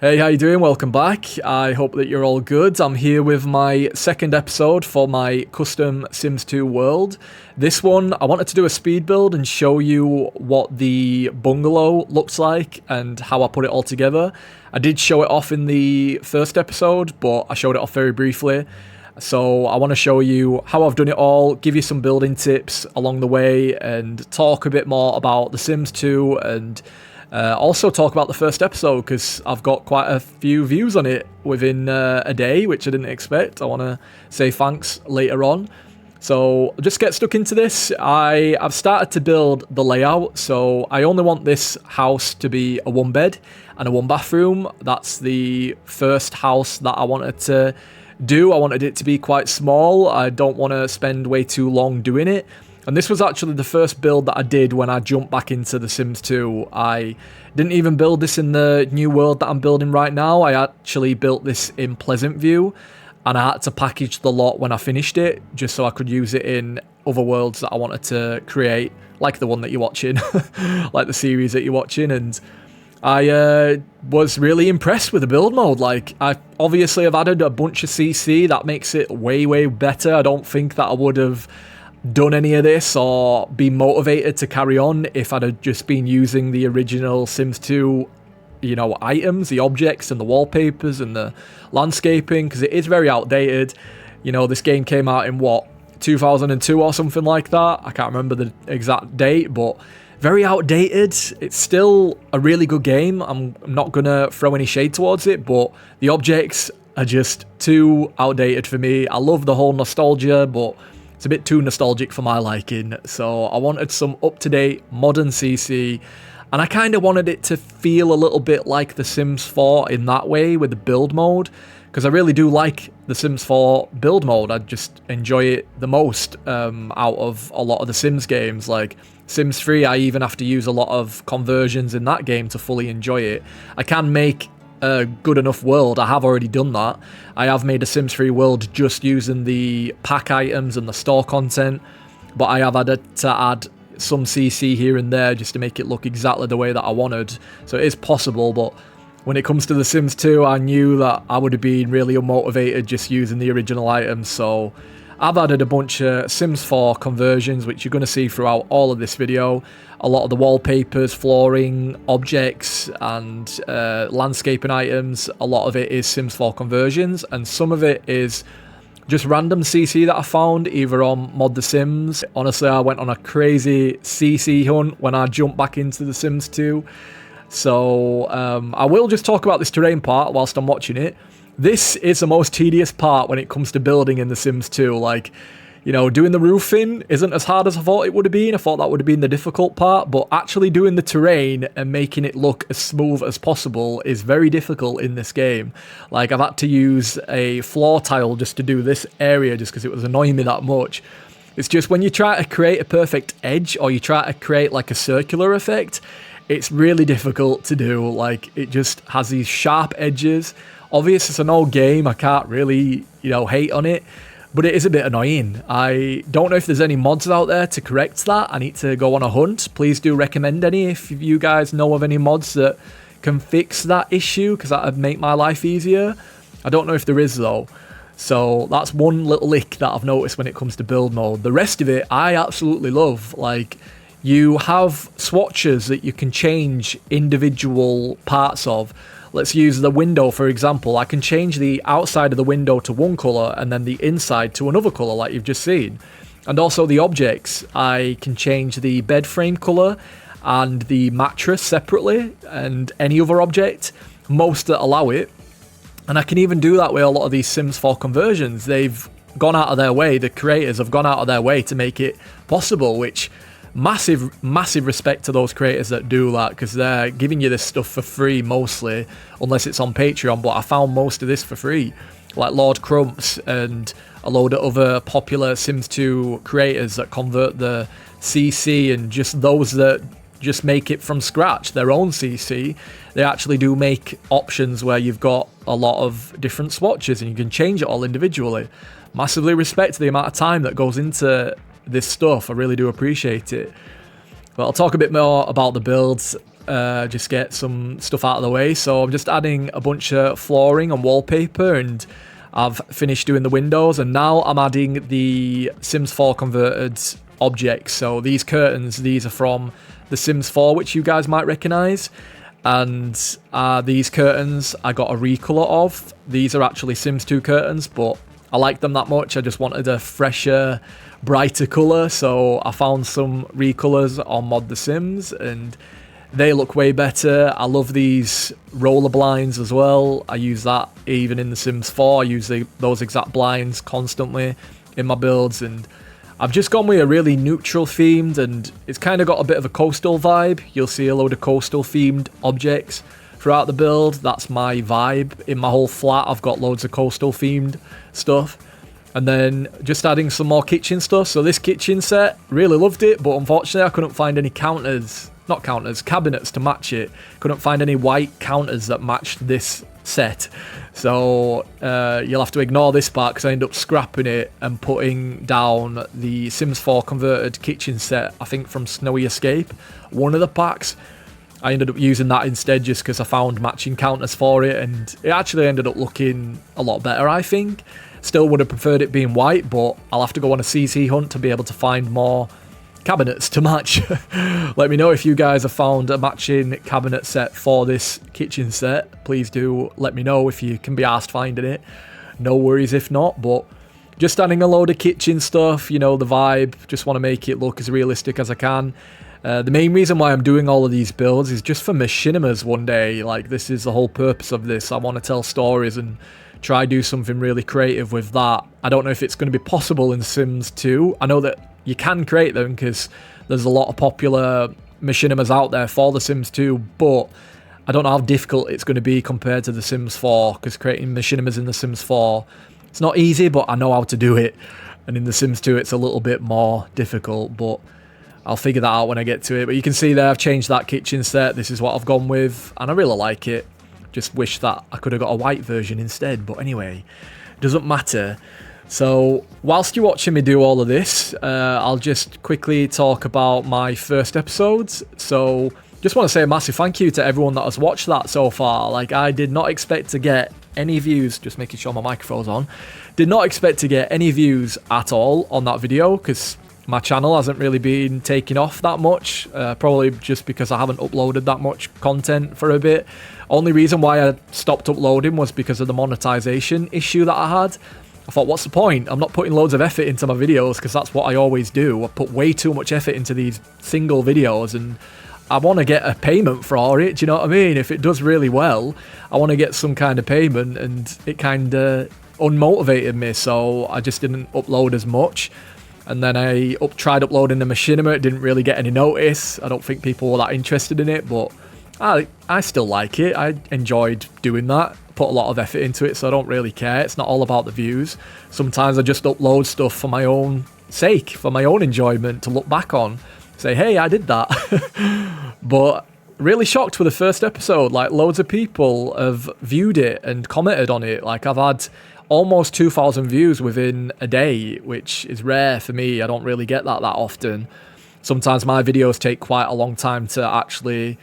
Hey, how you doing? Welcome back. I hope that you're all good. I'm here with my second episode for my custom Sims 2 world. This one, I wanted to do a speed build and show you what the bungalow looks like and how I put it all together. I did show it off in the first episode, but I showed it off very briefly. So I want to show you how I've done it all, give you some building tips along the way, and talk a bit more about the Sims 2 and also talk about the first episode because I've got quite a few views on it within a day, which I didn't expect. I want to say thanks later on. So just get stuck into this. I've started to build the layout, so I only want this house to be a one bed and a one bathroom. That's the first house that I wanted to do. I wanted it to be quite small. I don't want to spend way too long doing it. And this was actually the first build that I did when I jumped back into The Sims 2. I didn't even build this in the new world that I'm building right now. I actually built this in Pleasant View, and I had to package the lot when I finished it, just so I could use it in other worlds that I wanted to create, like the one that you're watching, like the series that you're watching. And I was really impressed with the build mode. Like, obviously I've added a bunch of CC. That makes it way, way better. I don't think that I would have done any of this or been motivated to carry on if I'd have just been using the original Sims 2, items, the objects and the wallpapers and the landscaping, because it is very outdated. This game came out in 2002 or something like that. I can't remember the exact date, but very outdated. It's still a really good game. I'm not gonna throw any shade towards it, but the objects are just too outdated for me. I love the whole nostalgia, but it's a bit too nostalgic for my liking, so I wanted some up-to-date modern CC, and I kind of wanted it to feel a little bit like The Sims 4 in that way with the build mode, because I really do like the Sims 4 build mode. I just enjoy it the most out of a lot of the Sims games. Like Sims 3, I even have to use a lot of conversions in that game to fully enjoy it. I can make a good enough world. I have already done that. I have made a Sims 3 world just using the pack items and the store content, but I have had to add some CC here and there just to make it look exactly the way that I wanted. So it is possible, but when it comes to The Sims 2, I knew that I would have been really unmotivated just using the original items, so I've added a bunch of Sims 4 conversions, which you're going to see throughout all of this video. A lot of the wallpapers, flooring, objects, and landscaping items, a lot of it is Sims 4 conversions, and some of it is just random CC that I found, either on Mod The Sims. Honestly, I went on a crazy CC hunt when I jumped back into The Sims 2. So I will just talk about this terrain part whilst I'm watching it. This is the most tedious part when it comes to building in The Sims 2. Like, doing the roofing isn't as hard as I thought it would have been. I thought that would have been the difficult part, but actually doing the terrain and making it look as smooth as possible is very difficult in this game. Like, I've had to use a floor tile just to do this area just because it was annoying me that much. It's just when you try to create a perfect edge or you try to create like a circular effect, it's really difficult to do. Like, it just has these sharp edges. Obviously, it's an old game. I can't really, hate on it, but it is a bit annoying. I don't know if there's any mods out there to correct that. I need to go on a hunt. Please do recommend any if you guys know of any mods that can fix that issue, because that would make my life easier. I don't know if there is, though. So that's one little lick that I've noticed when it comes to build mode. The rest of it, I absolutely love. Like, you have swatches that you can change individual parts of. Let's use the window, for example. I can change the outside of the window to one colour and then the inside to another colour, like you've just seen. And also the objects. I can change the bed frame colour and the mattress separately and any other object, most that allow it. And I can even do that with a lot of these Sims 4 conversions. They've gone out of their way, the creators have gone out of their way to make it possible, which massive respect to those creators that do that, because they're giving you this stuff for free mostly, unless it's on Patreon. But I found most of this for free, like Lord Crumps and a load of other popular Sims 2 creators that convert the CC, and just those that just make it from scratch, their own CC. They actually do make options where you've got a lot of different swatches and you can change it all individually. Massively respect the amount of time that goes into this stuff. I really do appreciate it. But I'll talk a bit more about the builds just get some stuff out of the way. So I'm just adding a bunch of flooring and wallpaper, and I've finished doing the windows, and now I'm adding the Sims 4 converted objects. So these curtains, these are from The Sims 4, which you guys might recognize. And these curtains I got a recolor of. These are actually Sims 2 curtains, but I like them that much. I just wanted a fresher, brighter color, so I found some recolors on Mod The Sims, and they look way better. I love these roller blinds as well. I use that even in The Sims 4. I use those exact blinds constantly in my builds, and I've just gone with a really neutral themed, and it's kind of got a bit of a coastal vibe. You'll see a load of coastal themed objects throughout the build. That's my vibe. In my whole flat, I've got loads of coastal themed stuff. And then just adding some more kitchen stuff. So this kitchen set, really loved it, but unfortunately I couldn't find any cabinets to match it. Couldn't find any white counters that matched this set. So you'll have to ignore this part because I ended up scrapping it and putting down the Sims 4 converted kitchen set, I think from Snowy Escape, one of the packs. I ended up using that instead just because I found matching counters for it, and it actually ended up looking a lot better, I think. Still would have preferred it being white, but I'll have to go on a CC hunt to be able to find more cabinets to match. Let me know if you guys have found a matching cabinet set for this kitchen set. Please do let me know if you can be asked finding it. No worries if not, but just adding a load of kitchen stuff, you know, the vibe. Just want to make it look as realistic as I can. The main reason why I'm doing all of these builds is just for machinimas one day. Like, this is the whole purpose of this. I want to tell stories and try do something really creative with that. I don't know if it's going to be possible in Sims 2. I know that you can create them because there's a lot of popular machinimas out there for The Sims 2, but I don't know how difficult it's going to be compared to The Sims 4, because creating machinimas in The Sims 4, it's not easy, but I know how to do it. And in The Sims 2, it's a little bit more difficult, but I'll figure that out when I get to it. But you can see there, I've changed that kitchen set. This is what I've gone with, and I really like it. Just wish that I could have got a white version instead, but anyway, doesn't matter. So whilst you're watching me do all of this, I'll just quickly talk about my first episodes. So just want to say a massive thank you to everyone that has watched that so far. Like, I did not expect to get any views, just making sure my microphone's on, did not expect to get any views at all on that video, because my channel hasn't really been taking off that much, probably just because I haven't uploaded that much content for a bit. Only reason why I stopped uploading was because of the monetization issue that I had. I thought, what's the point? I'm not putting loads of effort into my videos, because that's what I always do. I put way too much effort into these single videos, and I want to get a payment for it. Do you know what I mean? If it does really well, I want to get some kind of payment, and it kind of unmotivated me, so I just didn't upload as much. And then I tried uploading the machinima. It didn't really get any notice. I don't think people were that interested in it, but I still like it. I enjoyed doing that. Put a lot of effort into it, so I don't really care. It's not all about the views. Sometimes I just upload stuff for my own sake, for my own enjoyment, to look back on. Say, hey, I did that. But really shocked with the first episode. Like, loads of people have viewed it and commented on it. Like, I've had almost 2,000 views within a day, which is rare for me. I don't really get that often. Sometimes my videos take quite a long time to actually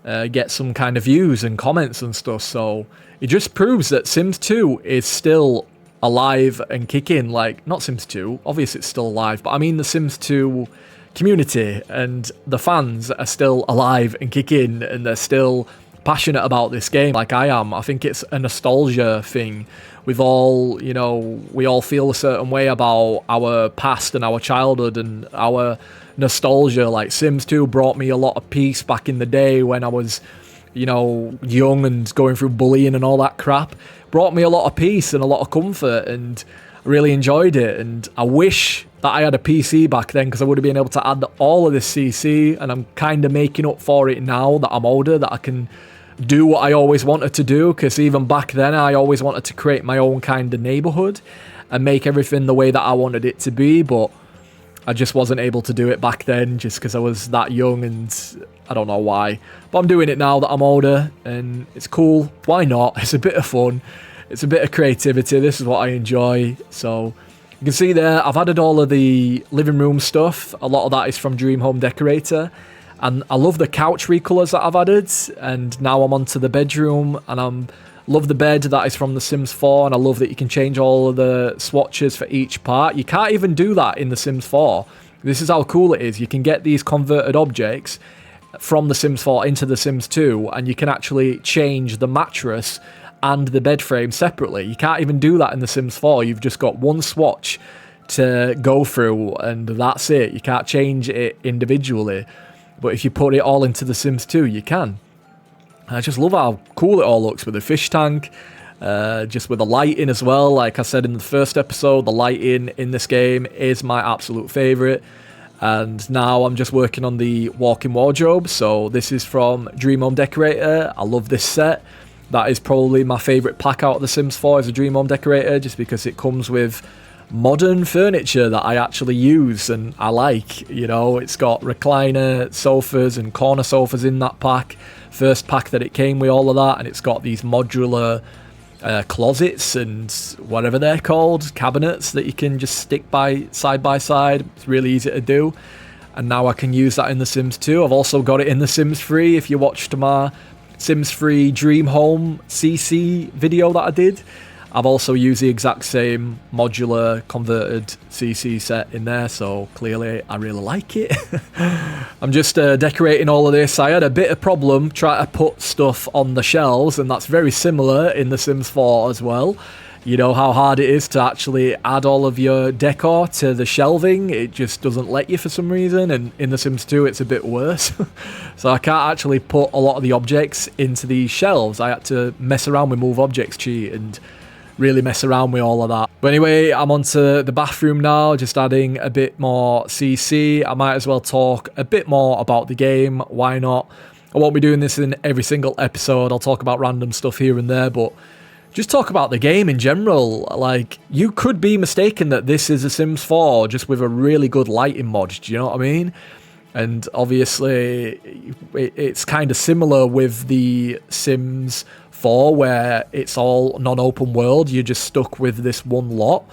get some kind of views and comments and stuff. So it just proves that Sims 2 is still alive and kicking. Like, not Sims 2, obviously it's still alive, but I mean the Sims 2 community and the fans are still alive and kicking, and they're still passionate about this game like I am. I think it's a nostalgia thing. We've all, you know, we all feel a certain way about our past and our childhood and our nostalgia. Like, Sims 2 brought me a lot of peace back in the day when I was, you know, young and going through bullying and all that crap. Brought me a lot of peace and a lot of comfort, and I really enjoyed it. And I wish that I had a PC back then, because I would have been able to add all of this CC, and I'm kind of making up for it now that I'm older, that I can do what I always wanted to do. Because even back then I always wanted to create my own kind of neighborhood and make everything the way that I wanted it to be, but I just wasn't able to do it back then just because I was that young, and I don't know why. But I'm doing it now that I'm older, and it's cool. Why not? It's a bit of fun. It's a bit of creativity. This is what I enjoy. So you can see there, I've added all of the living room stuff. A lot of that is from Dream Home Decorator. And I love the couch recolors that I've added, and now I'm onto the bedroom, and love the bed that is from The Sims 4, and I love that you can change all of the swatches for each part. You can't even do that in The Sims 4. This is how cool it is. You can get these converted objects from The Sims 4 into The Sims 2, and you can actually change the mattress and the bed frame separately. You can't even do that in The Sims 4. You've just got one swatch to go through, and that's it. You can't change it individually. But if you put it all into The Sims 2, you can. I just love how cool it all looks with the fish tank, just with the lighting as well. Like I said in the first episode, the lighting in this game is my absolute favourite. And now I'm just working on the walk-in wardrobe. So this is from Dream Home Decorator. I love this set. That is probably my favourite pack out of The Sims 4 as a Dream Home Decorator, just because it comes with modern furniture that I actually use and I like. You know, it's got recliner sofas and corner sofas in that pack. First pack that it came with all of that, and it's got these modular closets and whatever they're called, cabinets that you can just stick side by side. It's really easy to do, and now I can use that in The Sims 2. I've also got it in The Sims 3. If you watched my Sims 3 Dream Home CC video that I did, I've also used the exact same modular converted CC set in there, so clearly I really like it. I'm just decorating all of this. I had a bit of problem trying to put stuff on the shelves, and that's very similar in The Sims 4 as well. You know how hard it is to actually add all of your decor to the shelving. It just doesn't let you for some reason, and in The Sims 2 it's a bit worse. So I can't actually put a lot of the objects into these shelves. I had to mess around with Move Objects cheat and really mess around with all of that. But anyway, I'm onto the bathroom now, just adding a bit more CC. I might as well talk a bit more about the game. Why not? I won't be doing this in every single episode. I'll talk about random stuff here and there, but just talk about the game in general. Like, you could be mistaken that this is a Sims 4 just with a really good lighting mod. Do you know what I mean? And obviously, it's kind of similar with the Sims 4, where it's all non-open world. You're just stuck with this one lot,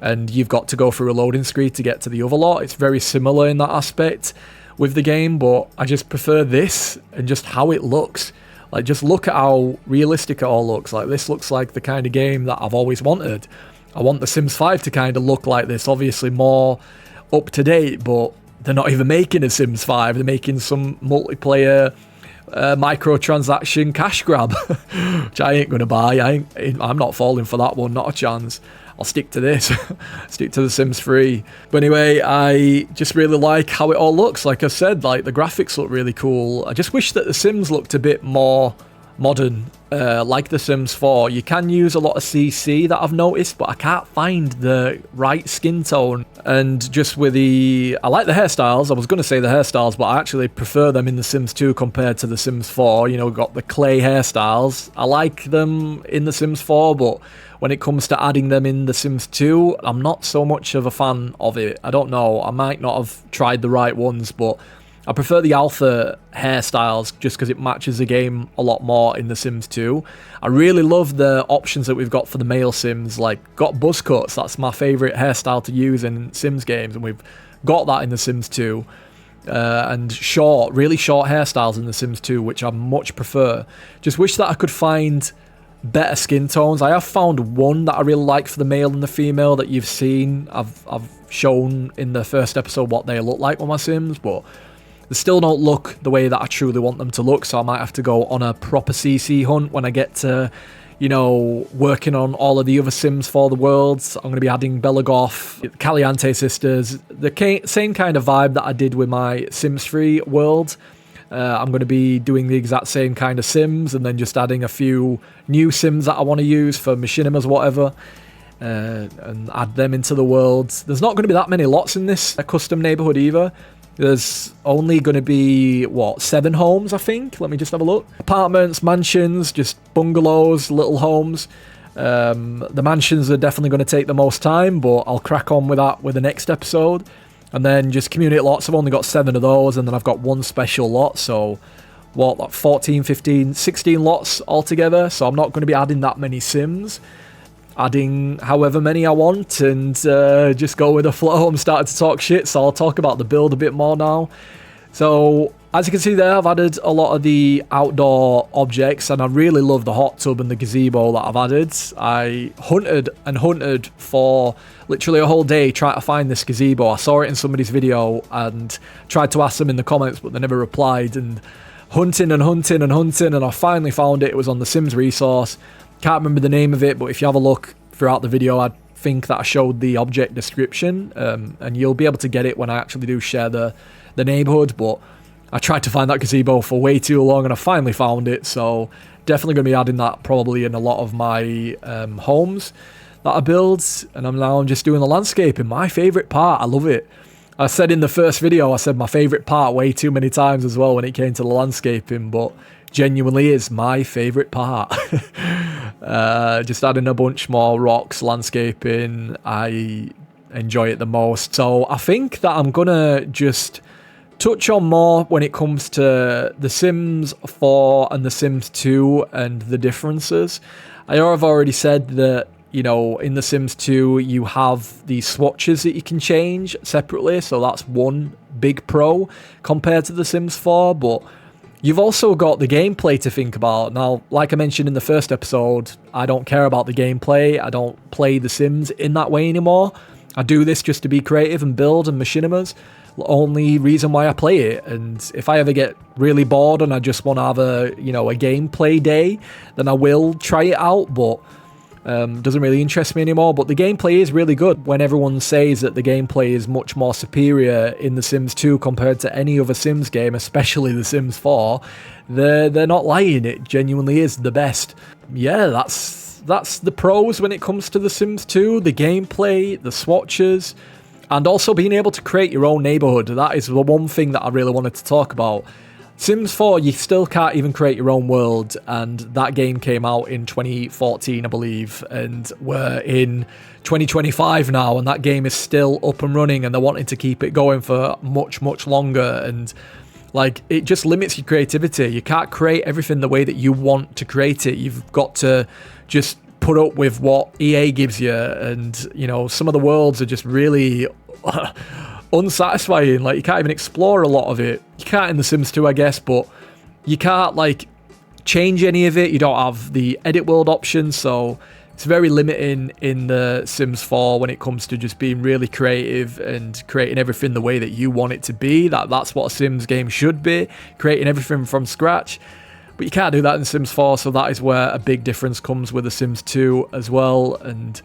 and you've got to go through a loading screen to get to the other lot. It's very similar in that aspect with the game, but I just prefer this and just how it looks. Like, just look at how realistic it all looks. Like, this looks like the kind of game that I've always wanted. I want The Sims 5 to kind of look like this, obviously more up to date, but they're not even making a Sims 5. They're making some multiplayer microtransaction cash grab, which I ain't gonna buy. I'm not falling for that one, not a chance. I'll stick to this, stick to The Sims 3. But anyway, I just really like how it all looks. Like I said, like, the graphics look really cool. I just wish that The Sims looked a bit more modern, like The Sims 4. You can use a lot of CC that I've noticed, but I can't find the right skin tone. And just with I like the hairstyles. I was going to say the hairstyles, but I actually prefer them in The Sims 2 compared to The Sims 4. You know, got the clay hairstyles. I like them in The Sims 4, but when it comes to adding them in The Sims 2, I'm not so much of a fan of it. I don't know. I might not have tried the right ones, but I prefer the alpha hairstyles just because it matches the game a lot more in The Sims 2. I really love the options that we've got for the male Sims, like got buzz cuts. That's my favourite hairstyle to use in Sims games, and we've got that in The Sims 2. And really short hairstyles in The Sims 2, which I much prefer. Just wish that I could find better skin tones. I have found one that I really like for the male and the female that you've seen. I've shown in the first episode what they look like on my Sims, but they still don't look the way that I truly want them to look, so I might have to go on a proper CC hunt when I get to, you know, working on all of the other Sims for the worlds. I'm going to be adding Belagoth, Caliante sisters, the same kind of vibe that I did with my Sims 3 world. I'm going to be doing the exact same kind of Sims, and then just adding a few new Sims that I want to use for machinimas or whatever, and add them into the world. There's not going to be that many lots in this custom neighborhood either. There's only going to be, 7 homes, I think? Let me just have a look. Apartments, mansions, just bungalows, little homes. The mansions are definitely going to take the most time, but I'll crack on with that with the next episode. And then just community lots, I've only got 7 of those, and then I've got one special lot, so like 14, 15, 16 lots altogether, so I'm not going to be adding that many Sims. Adding however many I want, and just go with the flow. I'm starting to talk shit, so I'll talk about the build a bit more now. So As you can see there, I've added a lot of the outdoor objects, and I really love the hot tub and the gazebo that I've added. I hunted and hunted for literally a whole day trying to find this gazebo. I saw it in somebody's video and tried to ask them in the comments, but they never replied, and hunting and hunting and hunting, and I finally found it. It was on the Sims resource. Can't remember the name of it, but if you have a look throughout the video, I think that I showed the object description, and you'll be able to get it when I actually do share the neighborhood. But I tried to find that gazebo for way too long, and I finally found it, so definitely going to be adding that probably in a lot of my homes that I build. And I'm just doing the landscaping, my favourite part. I love it. I said in the first video, I said my favourite part way too many times as well when it came to the landscaping, but genuinely is my favourite part. Just adding a bunch more rocks, landscaping, I enjoy it the most. So I think that I'm going to just touch on more when it comes to The Sims 4 and The Sims 2 and the differences. I have already said that, you know, in The Sims 2 you have these swatches that you can change separately, so that's one big pro compared to The Sims 4, but you've also got the gameplay to think about. Now, like I mentioned in the first episode, I don't care about the gameplay. I don't play The Sims in that way anymore. I do this just to be creative and build and machinimas. Only reason why I play it. And if I ever get really bored and I just want to have a gameplay day, then I will try it out, but doesn't really interest me anymore. But the gameplay is really good. When everyone says that the gameplay is much more superior in The Sims 2 compared to any other Sims game, especially The Sims 4, they're not lying. It genuinely is the best. Yeah, that's the pros when it comes to The Sims 2, the gameplay, the swatches, and also being able to create your own neighborhood. That is the one thing that I really wanted to talk about. Sims 4, you still can't even create your own world, and that game came out in 2014, I believe, and we're in 2025 now, and that game is still up and running, and they're wanting to keep it going for much, much longer, and like, it just limits your creativity. You can't create everything the way that you want to create it. You've got to just put up with what EA gives you, and, you know, some of the worlds are just really unsatisfying. Like, you can't even explore a lot of it. You can't in The Sims 2, I guess, but you can't, like, change any of it. You don't have the edit world option, so it's very limiting in The Sims 4 when it comes to just being really creative and creating everything the way that you want it to be. That's what a Sims game should be, creating everything from scratch. But you can't do that in Sims 4, so that is where a big difference comes with The Sims 2 as well, and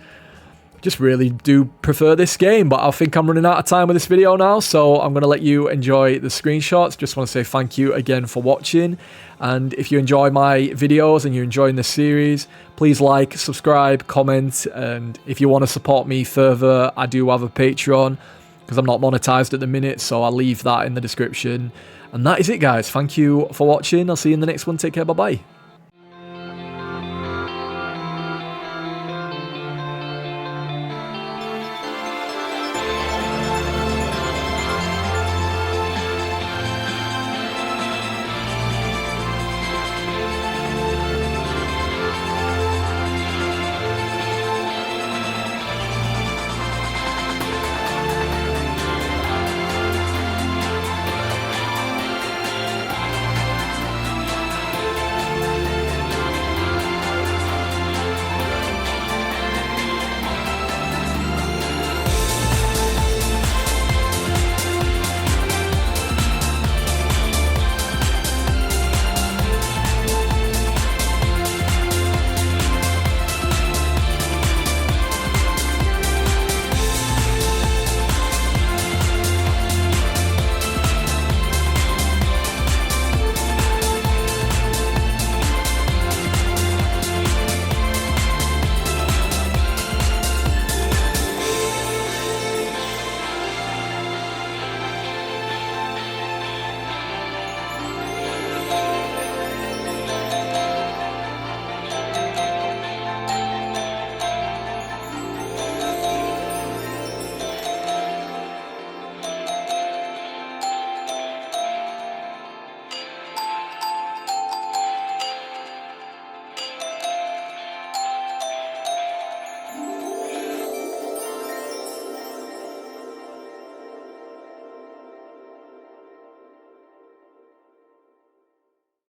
just really do prefer this game. But I think I'm running out of time with this video now, so I'm going to let you enjoy the screenshots. Just want to say thank you again for watching, and if you enjoy my videos and you're enjoying this series, please like, subscribe, comment, and if you want to support me further, I do have a Patreon, because I'm not monetized at the minute, so I'll leave that in the description. And that is it, guys. Thank you for watching. I'll see you in the next one. Take care. Bye-bye.